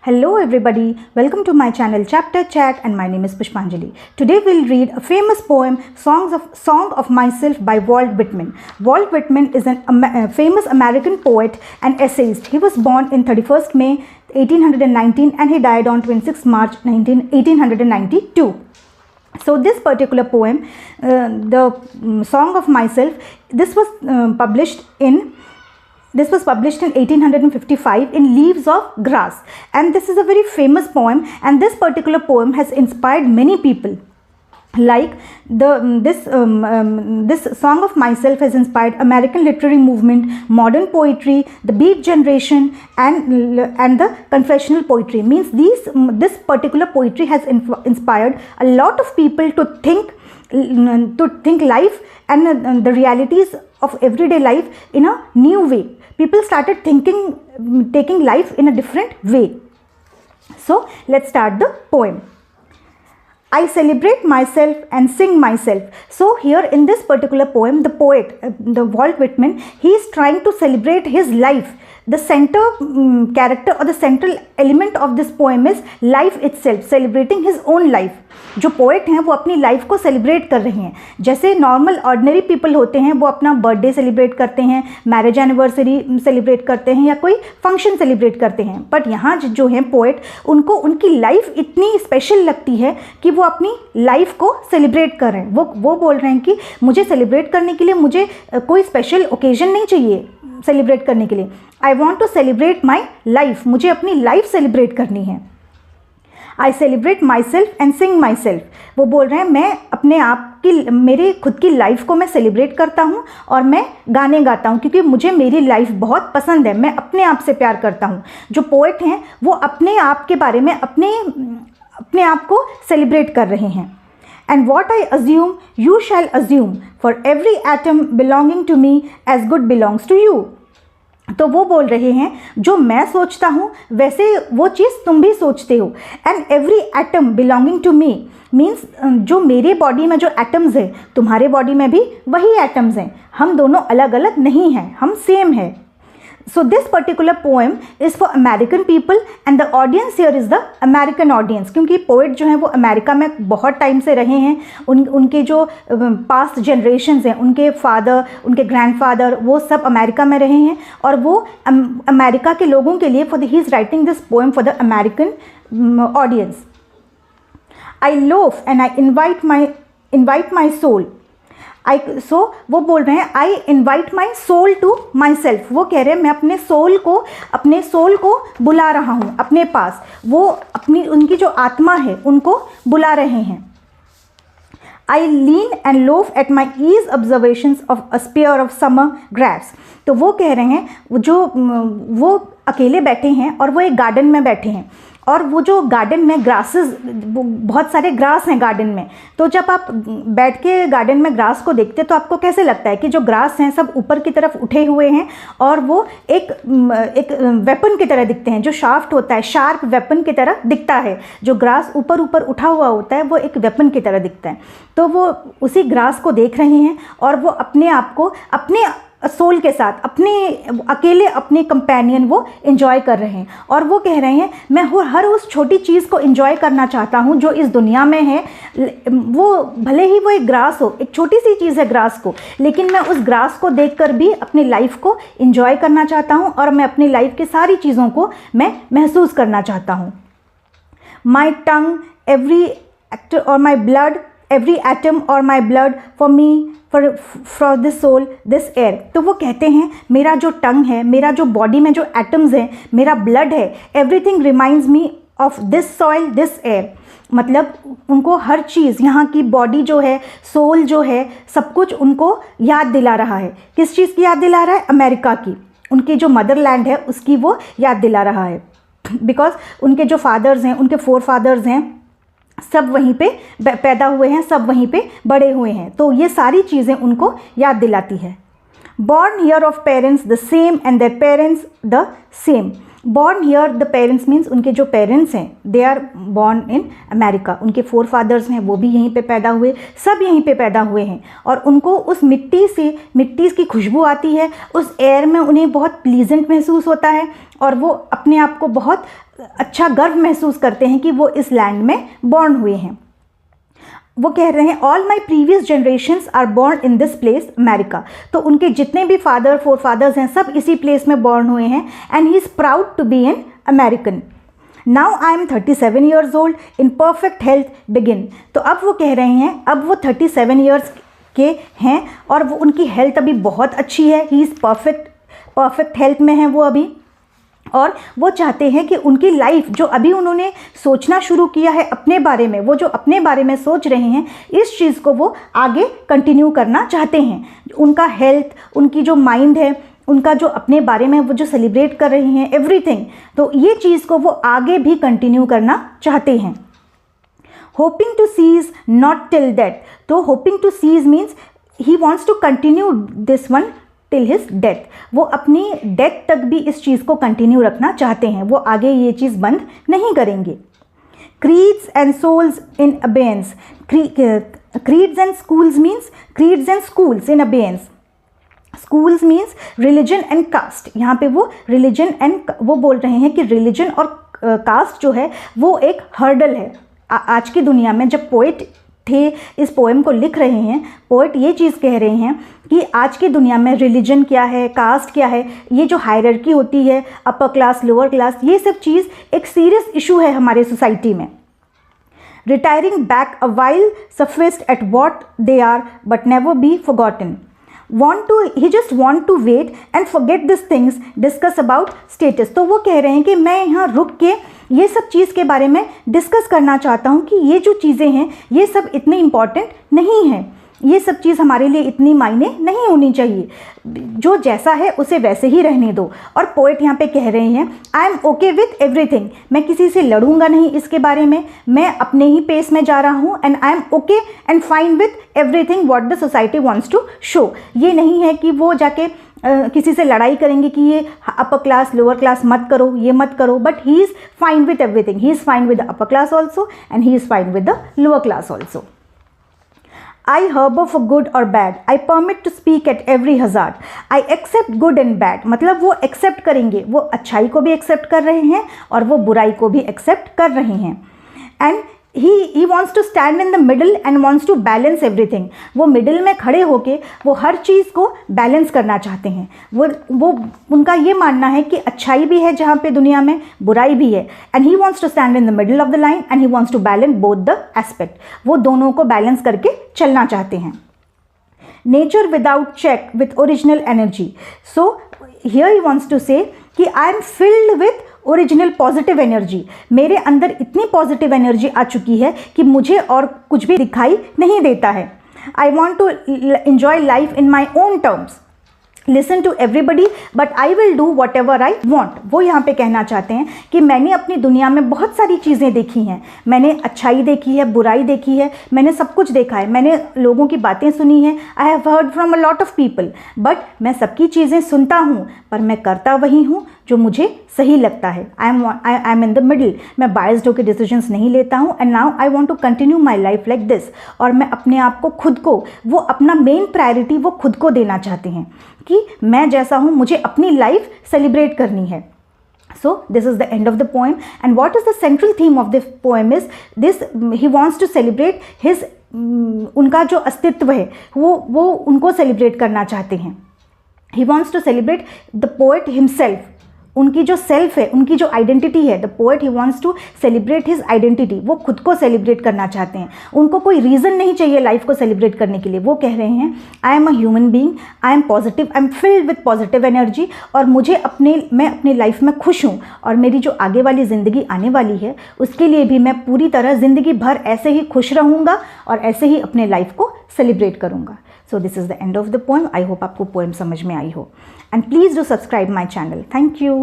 Hello everybody, welcome to my channel Chapter Chat and my name is Pushpanjali. Today we'll read a famous poem, Song of Myself by Walt Whitman. Walt Whitman is a famous American poet and essayist. He was born in 31st May 1819 and he died on 26 March 1892. So this particular poem, the Song of Myself, this was published in 1855 in Leaves of Grass, and this is a very famous poem, and this particular poem has inspired many people. Like this Song of Myself has inspired American literary movement, modern poetry, the Beat generation, and the confessional poetry. Means this particular poetry has inspired a lot of people to think life and the realities of everyday life in a new way. People started taking life in a different way. So let's start the poem. I celebrate myself and sing myself. So here in this particular poem, the poet, the Walt Whitman, he is trying to celebrate his life. The center character or the central element of this poem is life itself, celebrating his own life. जो poet हैं वो अपनी life को celebrate कर रहे हैं. जैसे normal ordinary people होते हैं वो अपना बर्थडे सेलिब्रेट करते हैं, मैरिज एनिवर्सरी सेलिब्रेट करते हैं या कोई फंक्शन सेलिब्रेट करते हैं. बट यहाँ जो हैं पोएट, उनको उनकी लाइफ इतनी स्पेशल लगती है कि वो अपनी लाइफ को सेलिब्रेट कर रहे हैं. वो बोल रहे हैं कि मुझे सेलिब्रेट करने के लिए मुझे कोई स्पेशल ओकेजन नहीं चाहिए सेलिब्रेट करने के लिए. I want to celebrate my life, मुझे अपनी लाइफ सेलिब्रेट करनी है. I celebrate myself and sing myself. वो बोल रहे हैं मैं अपने आप की, मेरी खुद की लाइफ को मैं सेलिब्रेट करता हूँ और मैं गाने गाता हूँ क्योंकि मुझे मेरी लाइफ बहुत पसंद है. मैं अपने आप से प्यार करता हूँ. जो पोएट हैं वो अपने आप के बारे में अपने आप को सेलिब्रेट कर रहे हैं. And what I assume, you shall assume, for every atom belonging to me as good belongs to you. तो वो बोल रहे हैं जो मैं सोचता हूँ वैसे वो चीज़ तुम भी सोचते हो. And every atom belonging to me means जो मेरे बॉडी में जो एटम्स हैं तुम्हारे बॉडी में भी वही एटम्स हैं. हम दोनों अलग अलग नहीं हैं, हम सेम है. So this particular poem is for American people and the audience here is the American audience. क्योंकि पोएट जो हैं वो अमेरिका में बहुत टाइम से रहे हैं. उनके जो पास्ट जनरेशन्स हैं, उनके फादर, उनके ग्रैंडफादर, वो सब अमेरिका में रहे हैं और वो अमेरिका के लोगों के लिए he is writing this poem for the American audience. I loaf and I invite my soul. वो बोल रहे हैं I invite my soul to myself. वो कह रहे हैं मैं अपने सोल को बुला रहा हूँ अपने पास. वो उनकी जो आत्मा है उनको बुला रहे हैं. I lean and loaf at my ease observations of a spear of summer grass. तो वो कह रहे हैं वो अकेले बैठे हैं और वो एक गार्डन में बैठे हैं और वो जो गार्डन में ग्रासेस, बहुत सारे ग्रास हैं गार्डन में. तो जब आप बैठ के गार्डन में ग्रास को देखते तो आपको कैसे लगता है कि जो ग्रास हैं सब ऊपर की तरफ उठे हुए हैं और वो एक वेपन की तरह दिखते हैं. जो शाफ्ट होता है, शार्प वेपन की तरह दिखता है. जो ग्रास ऊपर उठा हुआ होता है वो एक वेपन की तरह दिखता है. तो वो उसी ग्रास को देख रहे हैं और वो अपने आप को अपने सोल के साथ अपने कंपेनियन वो एंजॉय कर रहे हैं. और वो कह रहे हैं मैं हर उस छोटी चीज़ को एंजॉय करना चाहता हूँ जो इस दुनिया में है. वो भले ही वो एक ग्रास हो, एक छोटी सी चीज़ है ग्रास को, लेकिन मैं उस ग्रास को देखकर भी अपनी लाइफ को एंजॉय करना चाहता हूँ और मैं अपनी लाइफ की सारी चीज़ों को मैं महसूस करना चाहता हूँ. माई टंग एवरी एक्टर और माई ब्लड एवरी एटम और my blood for me for this soul this air. तो वो कहते हैं मेरा जो टंग है, मेरा जो बॉडी में जो एटम्स हैं, मेरा ब्लड है, everything reminds me of this soil this air. मतलब उनको हर चीज़, यहाँ की बॉडी जो है, सोल जो है, सब कुछ उनको याद दिला रहा है. किस चीज़ की याद दिला रहा है? अमेरिका की. उनकी जो मदरलैंड है उसकी वो याद दिला रहा है. बिकॉज उनके जो फादर्स हैं, उनके फोर फादर्स हैं, सब वहीं पे पैदा हुए हैं, सब वहीं पे बड़े हुए हैं. तो ये सारी चीज़ें उनको याद दिलाती है. Born here of parents the same and their parents the same. Born here the parents means उनके जो पेरेंट्स हैं they are born in America. उनके फोर फादर्स हैं वो भी यहीं पे पैदा हुए, सब यहीं पे पैदा हुए हैं. और उनको उस मिट्टी की खुशबू आती है, उस एयर में उन्हें बहुत प्लीजेंट महसूस होता है. और वो अपने आप को बहुत अच्छा गर्व महसूस करते हैं कि वो इस लैंड में बॉर्न हुए हैं। वो कह रहे हैं all my previous generations are born in this place America. तो उनके जितने भी फादर फोर फादर्स हैं सब इसी प्लेस में बॉर्न हुए हैं, and he is proud to be an American. Now I am 37 years old in perfect health begin. तो अब वो कह रहे हैं, अब वो 37 ईयर्स के हैं और वो उनकी हेल्थ अभी बहुत अच्छी है, ही इज़ परफेक्ट हेल्थ में है वो अभी, और वो चाहते हैं कि उनकी लाइफ जो अभी उन्होंने सोचना शुरू किया है अपने बारे में, वो जो अपने बारे में सोच रहे हैं, इस चीज़ को वो आगे कंटिन्यू करना चाहते हैं। उनका हेल्थ, उनकी जो माइंड है, उनका जो अपने बारे में वो जो सेलिब्रेट कर रहे हैं एवरीथिंग, तो ये चीज़ को वो आगे भी कंटिन्यू करना चाहते हैं। Hoping to cease not till that. तो hoping to cease means he wants to continue this one till his death. वो अपनी डेथ तक भी इस चीज़ को कंटिन्यू रखना चाहते हैं, वो आगे ये चीज़ बंद नहीं करेंगे। Creeds and souls in abeyance. Creeds and schools means creeds and schools in abeyance. Schools means religion and caste. यहाँ पे वो रिलीजन एंड वो बोल रहे हैं कि रिलीजन और कास्ट जो है वो एक हर्डल है। आज की दुनिया में जब पोइट थे इस पोएम को लिख रहे हैं, पोएट ये चीज़ कह रहे हैं कि आज की दुनिया में रिलीजन क्या है, कास्ट क्या है, ये जो हायरार्की होती है, अपर क्लास लोअर क्लास, ये सब चीज़ एक सीरियस इशू है हमारे सोसाइटी में। Retiring back a while sufficed at what they are but never बी फॉरगॉटन। he just want to wait and forget these things, discuss about status। तो वो कह रहे हैं कि मैं यहाँ रुक के ये सब चीज़ के बारे में डिस्कस करना चाहता हूँ कि ये जो चीज़ें हैं ये सब इतनी इम्पॉर्टेंट नहीं है, ये सब चीज़ हमारे लिए इतनी मायने नहीं होनी चाहिए, जो जैसा है उसे वैसे ही रहने दो। और पोएट यहाँ पे कह रहे हैं आई एम ओके विथ एवरीथिंग, मैं किसी से लड़ूंगा नहीं इसके बारे में, मैं अपने ही पेस में जा रहा हूँ, and I am okay and fine with everything what the society wants to show. ये नहीं है कि वो जाके किसी से लड़ाई करेंगे कि ये अपर क्लास लोअर क्लास मत करो, ये मत करो, but he is fine with everything, he is fine with the upper class also and he is fine with the lower class also. I harbor for good or bad, I permit to speak at every hazard, I accept good and bad। मतलब वो accept करेंगे, वो अच्छाई को भी accept कर रहे हैं और वो बुराई को भी एक्सेप्ट कर रहे हैं। And he wants to stand in the middle and wants to balance everything। वो मिडिल में खड़े होके वो हर चीज़ को बैलेंस करना चाहते हैं। वो उनका ये मानना है कि अच्छाई भी है जहाँ पे दुनिया में, बुराई भी है, and he wants to stand in the middle of the line and he wants to balance both the aspect। वो दोनों को बैलेंस करके चलना चाहते हैं। Nature without check with original energy. So here he wants to say कि I am filled with original positive energy, मेरे अंदर इतनी पॉजिटिव एनर्जी आ चुकी है कि मुझे और कुछ भी दिखाई नहीं देता है। I want to enjoy life in my own terms, listen to everybody but I will do whatever I want. वो यहाँ पे कहना चाहते हैं कि मैंने अपनी दुनिया में बहुत सारी चीज़ें देखी हैं, मैंने अच्छाई देखी है, बुराई देखी है, मैंने सब कुछ देखा है, मैंने लोगों की बातें सुनी हैं, I have heard from a lot of people, but मैं सबकी चीज़ें सुनता हूँ पर मैं करता वही हूँ जो मुझे सही लगता है। I am in the middle, मैं बायस्ड होकर डिसीजंस नहीं लेता हूँ, and now I want to continue my life like this. और मैं अपने आप को, खुद को, वो अपना मेन प्रायोरिटी वो खुद को देना चाहते हैं कि मैं जैसा हूँ मुझे अपनी लाइफ सेलिब्रेट करनी है। So this is the end of the poem, and what is the central theme of the poem is this: he wants to celebrate his उनका जो अस्तित्व है वो उनको सेलिब्रेट करना चाहते हैं। He wants to celebrate the poet himself, उनकी जो सेल्फ है, उनकी जो आइडेंटिटी है। The poet he wants to celebrate his identity, वो खुद को सेलिब्रेट करना चाहते हैं। उनको कोई रीज़न नहीं चाहिए लाइफ को सेलिब्रेट करने के लिए। वो कह रहे हैं I am a human being, I am positive, I am filled with positive energy, और मैं अपनी लाइफ में खुश हूँ, और मेरी जो आगे वाली ज़िंदगी आने वाली है उसके लिए भी मैं पूरी तरह ज़िंदगी भर ऐसे ही खुश रहूँगा और ऐसे ही अपने लाइफ को सेलिब्रेट करूँगा। So this is the end of the poem. I hope आपको पोएम समझ में आई हो, and please do subscribe my channel. Thank you.